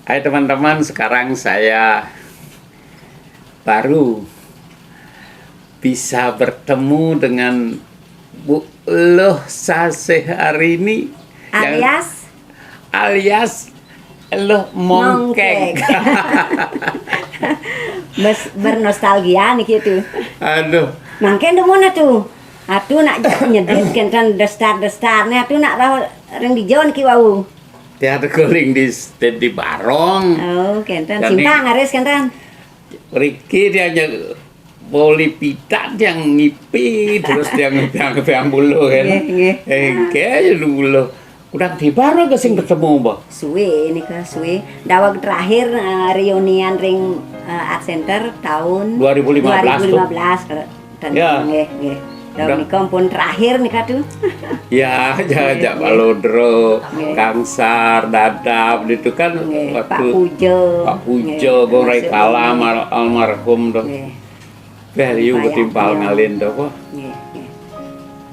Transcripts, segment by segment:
Hai teman-teman, sekarang saya baru bisa bertemu dengan Bu Loh Saseh hari ini alias Loh Mongkek. Bernostalgia nih gitu. Aduh, Mangken demona tuh. Atuh nak nyedit kentan destar-destarnya atuh nak ring dijon ki wau. dia ada guling di Barong. Oh, kentan Jadi- simpang ngares kentan. Ricky dia boli pita yang ngipi terus dia ngepiang bulu kan. Nggih. Kayaknya dulu udah di Barong ke sing ketemu bah. Suwe ini ke suwe. Dawag terakhir reunian ring Art Center tahun 2015 tuh. 2015 kalau Ya. nggih. Udah. Dawag nikah pun terakhir nikah tuh. Ya, ajak Nggih. Balodro, Nggih. Kangsar, Dadap, itu kan Nggih, Pak waktu Pujo. Pak Pujo, Nggih, Gorai termasuk Kala, ini. almarhum tuh. Nggih, Beliau Bayang, ketimpal iya. ngalin tuh, kok nggih, nggih.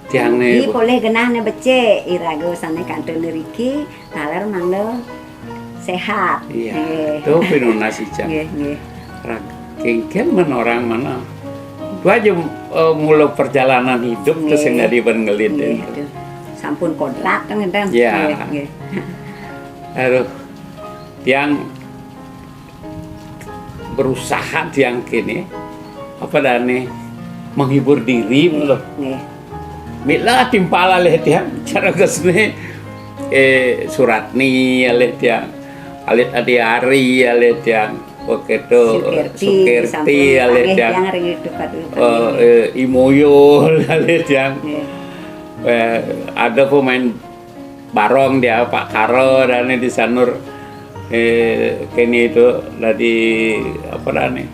tiang Iki nih. boleh genahne becek irago sane kantor Riki taler mangdo sehat. Iya, Nggih. tuh pinuna si Cang. Nggih. Kengken orang mana? Itu aja mulai perjalanan hidup Nggih. terus nggak dibengelin Nggih, itu. tuh. Sampun kodrat kan enten. Iya. Nggih. Aduh, tiang berusaha tiang kini apa dane menghibur diri loh. Nggih. Bila timpala leh tiang cara kesini Suratni aleh tiang alit Adiari aleh tiang begitu Sukirti aleh tiang yang ring itu kadu. Imoyo aleh tiang Nggih. ada pemain Barong dia Pak Karo dan di Sanur kini itu dari apa nih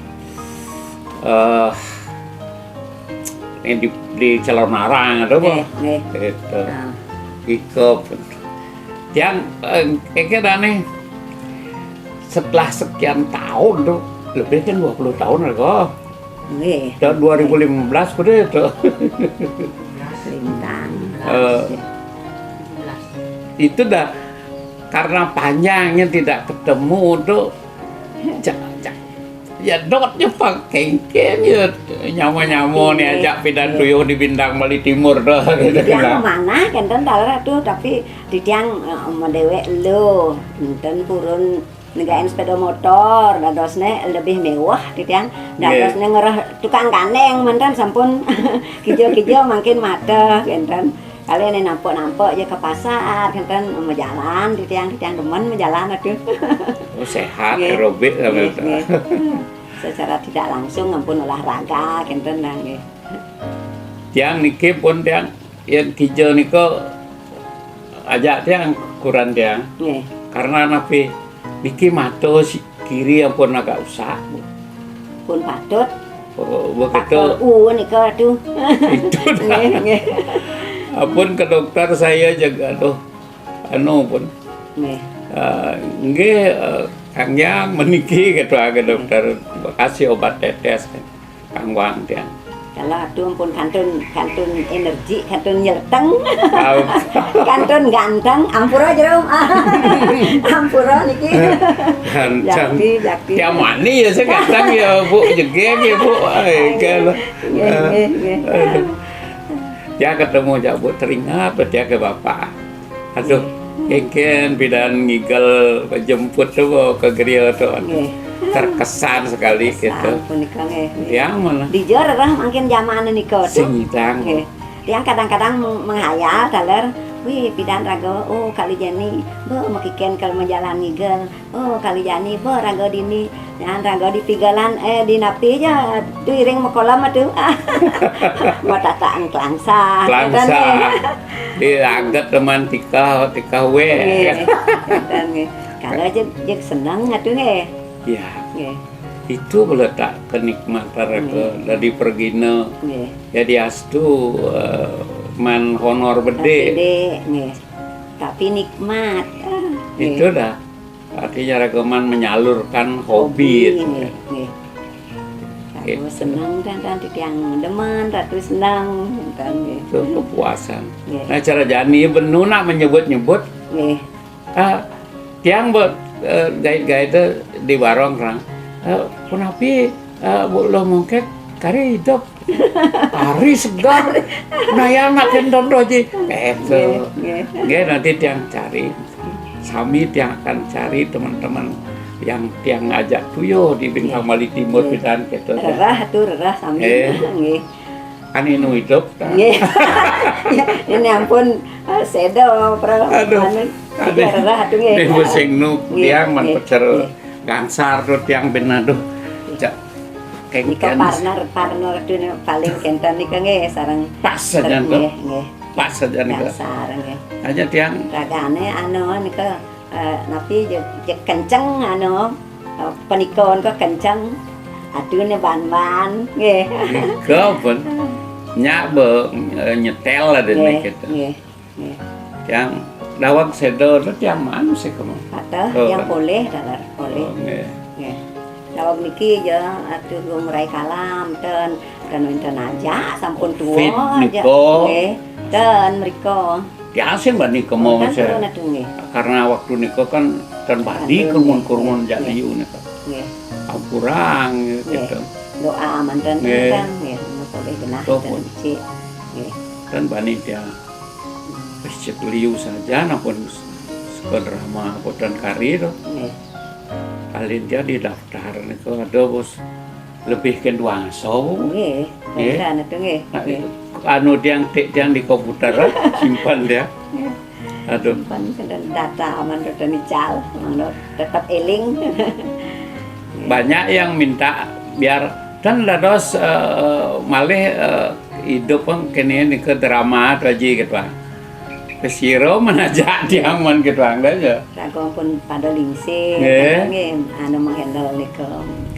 yang di Calonarang ada apa Nggih. itu Ah. ikut yang kayaknya nih setelah sekian tahun tuh lebih kan 20 tahun lah kok Nggih. tahun 2015 udah itu Lintang. itu dah karena panjangnya tidak ketemu tuh ya dotnya pakai kayaknya nyamu nih ajak pindah tuyul di Bintang Bali Timur dah gitu Tiang kan. mana kenten taler tuh tapi di tiang mendewe lo enten purun negain sepeda motor dadosne lebih mewah di tiang dadosne ngerah tukang kaneng mantan sampun kijo-kijo makin mata kenten kalian nampok-nampok aja ke pasar kenten mau jalan di tiang demen mau jalan atuh. Oh, sehat Nggih. aerobik sama Nggih, itu. nggih. Secara tidak langsung ampun olahraga kenten lah nggih. Tiang niki pun tiang yang hijau niko ajak tiang kurang tiang Nggih. karena napi niki mato si kiri yang pun agak usah Pun patut begitu nikah tuh. itu dah. Nggih, nggih. Apun ke dokter saya jaga aduh anu pun Nggih. nggih Kang Yang meniki gitu ke dokter kasih obat tetes Kang Wang tiang. Kalau aduh ampun kantun energi, kantun nyelteng, Tahu. kantun ganteng, ampura jerum. Ampura niki. Dan Jakti. tiang mani ya saya kadang ya Bu jegeng ya Bu. Kalau Nggih, nggih. dia ketemu jak Bu teringat dia ke bapak. Aduh, keken bidan ngigel jemput tuh Bu, ke grill tuh. Nggih. Terkesan sekali gitu. Ampun nikah nggih. Yang mana? Dijor lah makin zaman nikah tuh. Singitang. Nggih. Yang kadang-kadang menghayal taler, wih pidan rago, oh kali jani, bo makiken kalau menjalan ngigel, oh kali jani, bo rago dini, jangan rago di pigalan, di napi aja, tuh iring makolam tuh, mata taang kelangsa, Langsa. Diangkat teman tika we. Kalau aja jek senang atuh nggih, Ya, nggih, itu meletak kenikmatan ke dari pergina. nggih, Jadi astu man honor bede. gede, nggih, tapi nikmat, nggih. Itu dah artinya rekoman menyalurkan hobi itu. nggih, nggih. Aku seneng kan di tiang demen, ratu senang kan nggih. Itu kepuasan. Nggih. Nah cara jani benuna menyebut-nyebut Nggih. tiang guide di warung orang. Punapi lo mungkin kari hidup hari segar naya makin dondoji itu nanti tiang cari sami tiang akan cari teman-teman yang tiang ngajak tuyo di Bintang Bali Timur pisan gitu rerah sami nggih kan inu hidup nggih ini ampun sedo peralahan rerah atuh nggih di musim nu tiang man pecer gangsar tuh tiang benaduh nika partner itu paling kenten nika nggih sareng pas saja tuh nggih pas saja nika sareng nggih aja tiang ragane anu nika napi je kenceng anu penikon kok kenceng adune ban-ban nggih nika pun nya nyetel ada gitu nggih yang dawang sedo itu tiang mana sih kamu atau yang boleh dalar boleh nggih dawang niki ya atuh umurai kalam ten wonten aja sampun tuwa aja nggih ten mriko biasa mbak Niko mau saya karena waktu Niko kan ten badi kurmun jadi Niko kurang gitu doa manten kan nggih boleh genah ten cik nggih ten bani dia wis liu saja napun sekolah podan karir nggih kali dia di daftar Niko ada bos lebih ke duangso nggih kan itu nggih anu yang di komputer simpan dia aduh simpan dan data aman dan dical tetap eling banyak yang minta biar dan lados malih hidup pun kene ke drama aja gitu kesiro menajak dia man gitu aja rago pun pada lingse nggih anu menghandle ke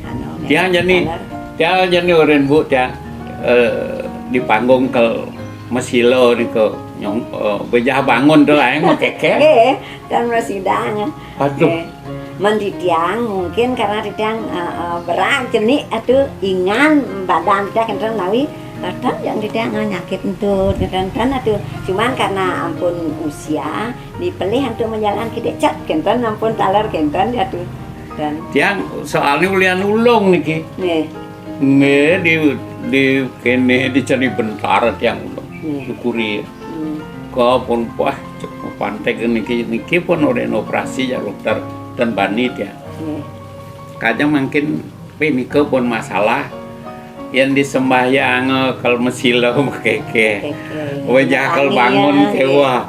anu dia jadi orang bu dia di panggung ke Mesilo di ke nyong bejah bangun tuh aing mau keke dan masih dang aduh menditiang mungkin karena ditiang berat jenik atuh ingan badan kita kan nawi kadang yang ditiang nyakit itu kan atuh cuman karena ampun usia dipilih untuk menjalan kita cat kenten ampun talar kenten atuh dan tiang soalnya ulian ulung niki nggih di kene dicari bentar tiang syukuri kau pun wah pantai niki pun udah operasi ya dokter dan bani dia kadang mungkin niki pun masalah yang disembahyang kalau Mesilo keke wajah kalau bangun kewa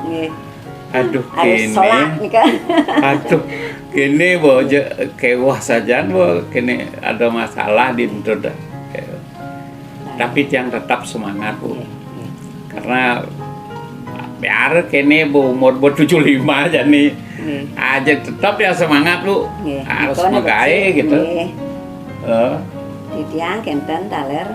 aduh kene bojo kewah saja kene ada masalah di itu dah tapi yang tetap semangat bu karena biar kene bu umur 75 aja nih aja tetap ya semangat bu harus megai gitu titiang kenten taler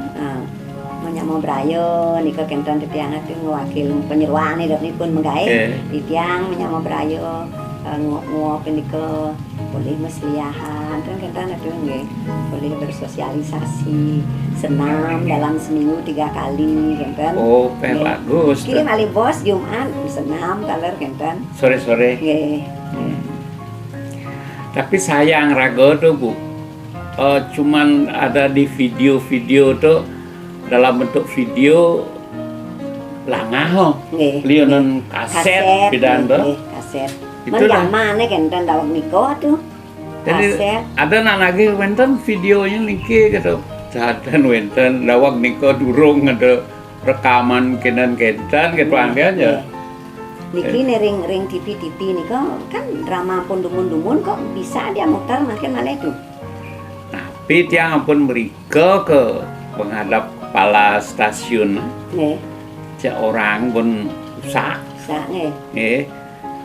menyamo brayo nika kenten titiang itu ngwakil penyeruan ini pun megai titiang menyamo brayo nguap nika boleh mesliahan kan kenten itu nggih boleh bersosialisasi senam dalam seminggu 3 kali kenten bagus kirim ali bos Jumat senam taler kenten sore-sore nggih tapi sayang rago tuh bu cuman ada di video-video tuh dalam bentuk video langah lionan kaset bidan tuh kaset man mana kenten dawak niko tuh jadi ada lagi wenten videonya niki gitu dan wenten dawak niko durung ada rekaman kenen gitu aja niki ring TV niko kan drama pun dumun kok bisa dia mutar makin mana itu tapi tiang pun mereka ke menghadap kepala stasiun seorang pun usak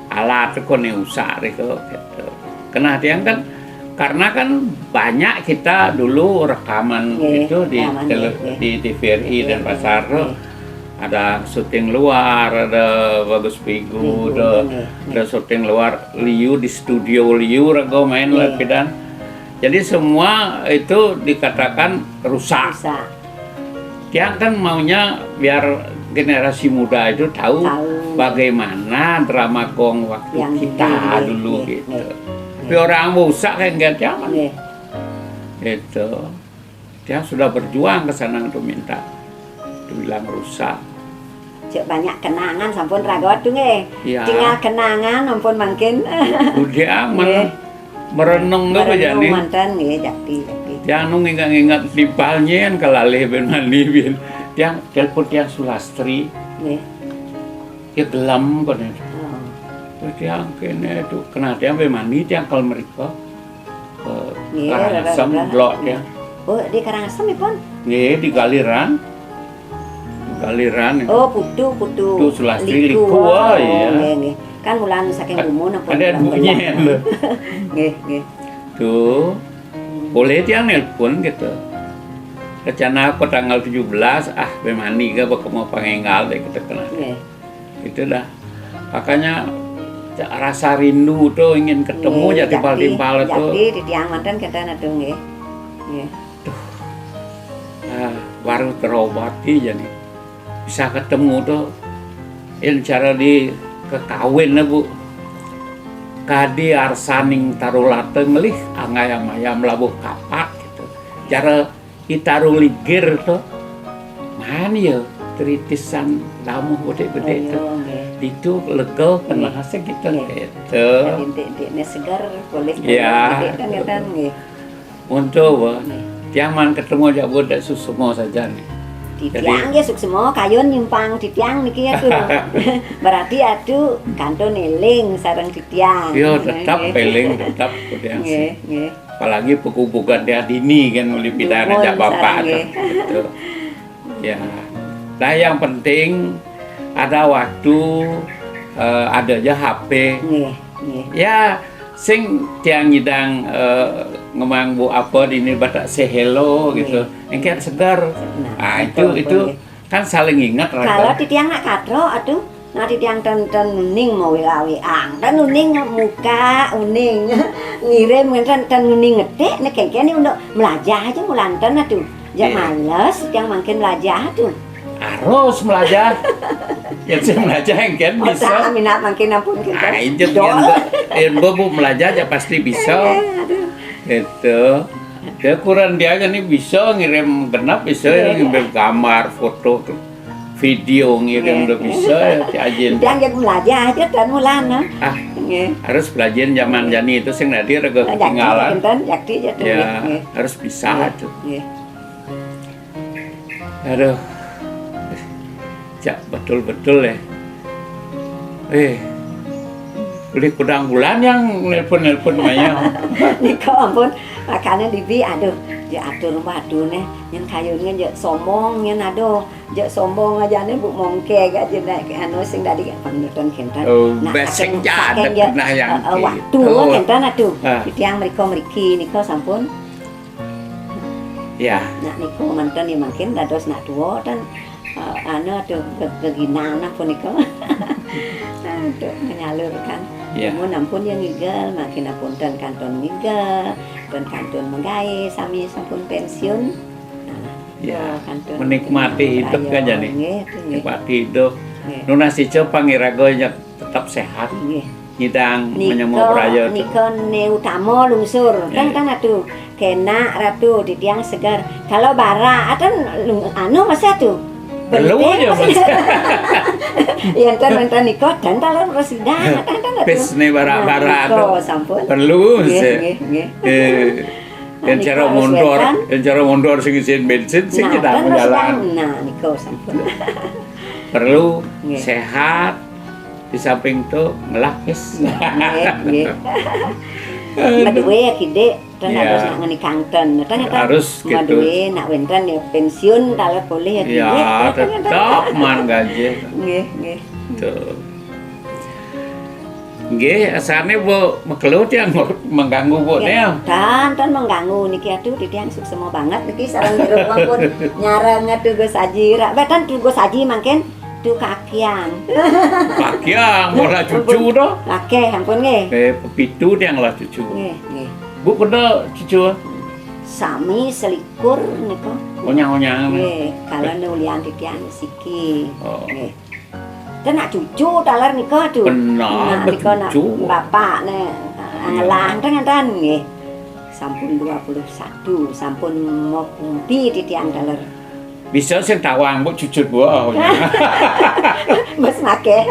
alat kon usak gitu kena tiang kan karena kan banyak kita dulu rekaman itu di TVRI dan Pasar ada syuting luar ada Bagus Pigu ada syuting luar liu di studio liu rago main lagi dan jadi semua itu dikatakan rusak. Dia kan maunya biar generasi muda itu tahu bagaimana drama gong waktu yang kita dulu gitu. Tapi orang rusak kayak enggak jangan. Nggih. Itu dia sudah berjuang ke sana untuk minta. Dibilang rusak. Cek banyak kenangan sampun ragot tuh nggih. Ya. Tinggal kenangan ampun mungkin. Udah merenung nggak aja nih. Mantan nggih jakti. Dia ingat dipalnya kan kelalih ben mandi ben. Dia telepon dia Sulastri. Nggih. Dia gelam kan. Oh. Terus dia kene itu kena dia ben mandi dia kalau mereka Karangasem blok dia. Oh, di Karangasem pun? Nggih, di Galiran. Galiran. Oh, putu. Itu Sulastri Liku ya. Nggih. Kan bulan saking bumun apa. Ada bunyinya lho. Nggih. Tuh. Boleh dia nelpon gitu. Rencana aku tanggal 17, bemani ke mau pangenggal deh kita kena. Nggih. Itu dah. Makanya rasa rindu tuh ingin ketemu ya timpal-timpal itu. Jadi di tiang mantan kita tuh nggih. Nggih. Baru terobati jadi bisa ketemu tuh. Ini cara di kekawin lah Bu. Kadi arsaning tarulate ngelih angayam ayam labuh kapak gitu. Cara ditaruh ligir tuh. Mana ya tritisan lamuh gede-gede tuh. Itu legel penahasnya gitu gitu. Intik-intiknya segar boleh. Ya. Kan nggih. Untuk tiaman ketemu aja budak susumo saja nih. Di tiang ya suksemo kayun nyimpang di tiang niki ya tuh. Berarti aduh kanton eling sareng di tiang. Yo tetap peling tetap kudian sih. Apalagi buku-buku dia dini kan mulai pidana aja bapak gitu. Ya. Nah yang penting ada waktu ada aja HP. Ya sing tiang ngidang ngemang Bu apa ini batak say hello gitu. Engke segar. Nah, itu kan saling ingat Kalau di tiang nak katro aduh nah di tiang ten uning mau wilang ten uning muka uning ngirim ten uning ngetik nek kene untuk belajar aja mulanten aduh. Ya males tiang makin belajar tuh. Harus belajar. Ya sih belajar kan bisa. Minat makin ampun kita. Itu yang Bu belajar ya pasti bisa. Itu. Dia kurang dia aja nih bisa ngirim genap bisa ngirim gambar, foto, video ngirim udah bisa ya ajen. Yang belajar aja dan mulana. Harus belajar zaman jani itu sing nadi rega ketinggalan. Ya harus bisa tuh. Aduh. Ya betul-betul ya. Beli kudang bulan yang nelpon Maya. Niko ampun, makanya Bibi aduh, ya atur waduh nih, yang kayunya ya sombong, yang aduh, ya sombong aja nih Bu mongke gak jadi anu sing tadi panutan kentan. Besek jadat nah yang waktu kentan aduh, yang mereka niko sampun. Ya. Nak niko mantan ya makin dados nak tua dan anu aduh keginang nah punika. Aduh menyalurkan. Namun ampun yang ngigel makin apunten kanton ngigel dan kanton menggawe sami sampun pensiun. Ya, menikmati hidup kan jadi. Menikmati hidup. Nuna sijo pangiragonya tetap sehat. Ngidang menyemua prayo. Niko ne utama lungsur. Kan aduh kena ratu di tiang segar. Kalau bara atan anu masa tuh. Belum aja mas. Yang mantan nikah dan talar presiden. Pes nih bara-bara tuh. Perlu sih. Yang cara mundur sing isiin bensin sing kita jalan. Nah nikah sampun. Perlu sehat. Di samping tuh ngelakis. Maduwe ya kide, dan harus nak ngenikangten. Harus gitu. Maduwe nak wenten ya pensiun kalau boleh ya kide. Ya tetap man gaji. Nggih. Tuh. Nggih, asane Bu mekelut yang mengganggu Bu nih. Dan mengganggu niki atuh titiang suksema banget niki sareng di rumah pun nyareng atuh Gus Haji. Betan tuh Gus Haji mangken tuh kakian. Kakian malah cucu doh. Oke, ampun nggih. Pepitu yang lah cucu. Nggih. Bu kena cucu. Sami selikur niku. Onyang-onyang. Nggih, kalau nulian titiang siki. Nggih. Tenak cucu talar niku tuh. Benar, cucu. Bapak nih Ngelang kan nggih. Sampun 21, sampun mau kumpi di tiang daler. Bisa sing tawang mbok jujur mbok. Mas make.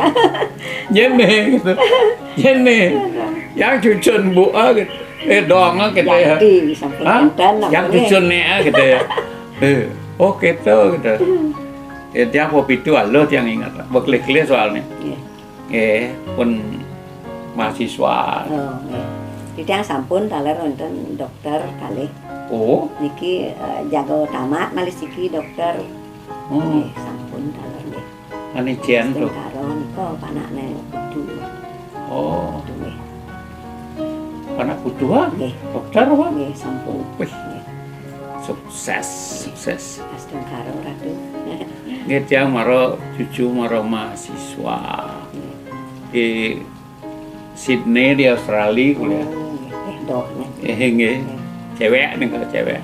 Jene gitu. Jene. Yang jujur mbok gitu. Dong gitu ya. Jadi sampun enten Yang jujur nek gitu ya. Oh gitu gitu. Ya tiang kopi itu lo tiang ingat. Beklik-klik soalnya. Nggih. Pun mahasiswa. Oh, nggih. Di tiang sampun daler wonten dokter kalih. Oh, Niki jago tamat malih siki dokter. Nggih, sampun daler nggih. Anijian tuh. Karo nika panakne kudu. Oh, Nggih. anak kedua, Nggih. dokter apa? Nggih, sampun. Wih. Nggih. Sukses. Astung karo ratu. Nggih tiang maro cucu maro mahasiswa di Sydney di Australia kuliah. Doh. Nggih. Cewek nih kalau cewek.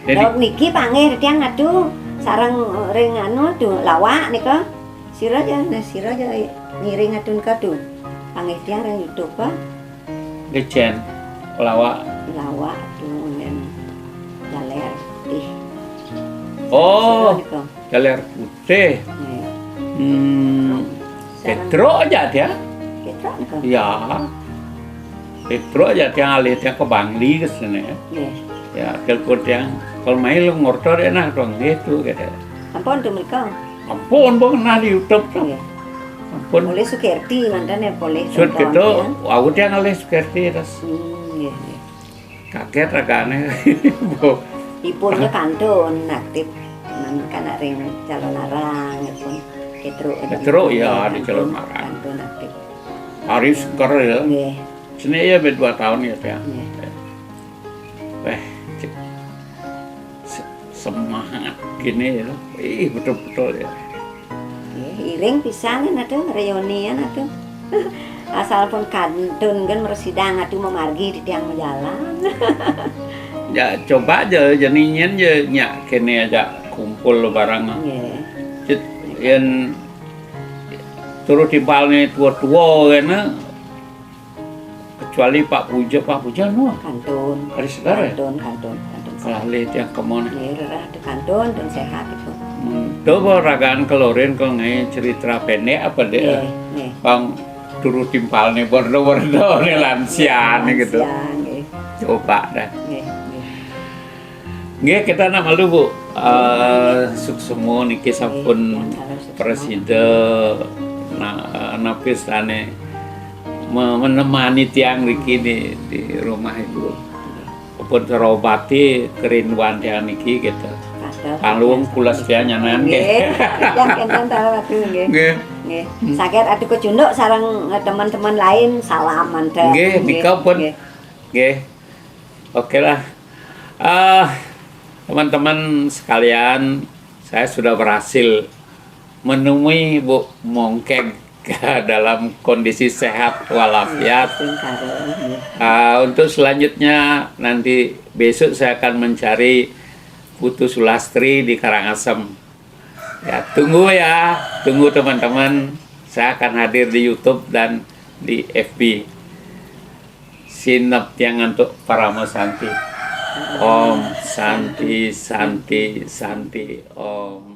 Jadi Dok niki panggih tiang atuh sareng ring anu tuh lawak nika. Sira aja ngiring atun kadu. Panggih tiang ring YouTube pa. Gecen lawak. Lawak tuh ngen daler putih. Oh, Sira nika. galer putih. Nggih. Petro aja dia. Ketra nika. Ya. Petro aja tiang alih tiang ke Bangli ke sini. Nggih. Ya, telepon tiang kalau main lu ngortor enak dong gitu gitu. Ampun tuh mereka. Ampun, kena di YouTube tuh. Nggih. Ampun. Boleh Sukirti mantan ya boleh. Sud tonton gitu, tiang. aku tiang alih seperti terus Nggih, nggih. kaget agaknya. Ipunnya kantun aktif kan ring calon arang pun Petro, ya, di Calon Arang. kantun aktif. Hari seker ya. Nggih. Sini ya 2 tahun ya tiang. Nggih. Semangat gini ya. Betul-betul ya. Nggih, iring pisan atuh reunian atuh. Asal pun kantun kan mersidang atuh memargi di tiang jalan. Ya coba aja janinyen ya nyak kene aja kumpul barang. Nggih. Yang turut timpalnya tua-tua kan kecuali Pak Puja nuh Kantun. hari sekarang ya Kantun. kalah lihat yang kemana Nggih, rerah atuh kantun dan sehat itu. coba ragaan keluarin kalau ngai cerita pendek apa deh Nggih. bang turut timpalnya bordo-bordo nih lansia nih gitu Nggih. coba dah Nggih. nggih kita nama lu bu suksemo niki sampun presiden napis tane menemani tiang Riki di rumah itu pun terobati kerinduan tiang niki gitu kalung pulas dia nyanan nggih yang kenten tahu atuh nggih nggih sakit atuh kecunduk sareng teman-teman lain salam mantep nggih nika pun nggih oke lah teman-teman sekalian saya sudah berhasil menemui Bu Mongkeng dalam kondisi sehat walafiat. Untuk selanjutnya nanti besok saya akan mencari Putu Sulastri di Karangasem. Ya, tunggu teman-teman. Saya akan hadir di YouTube dan di FB. Sinep yang untuk para Santi. Om Santi Santi Santi Om.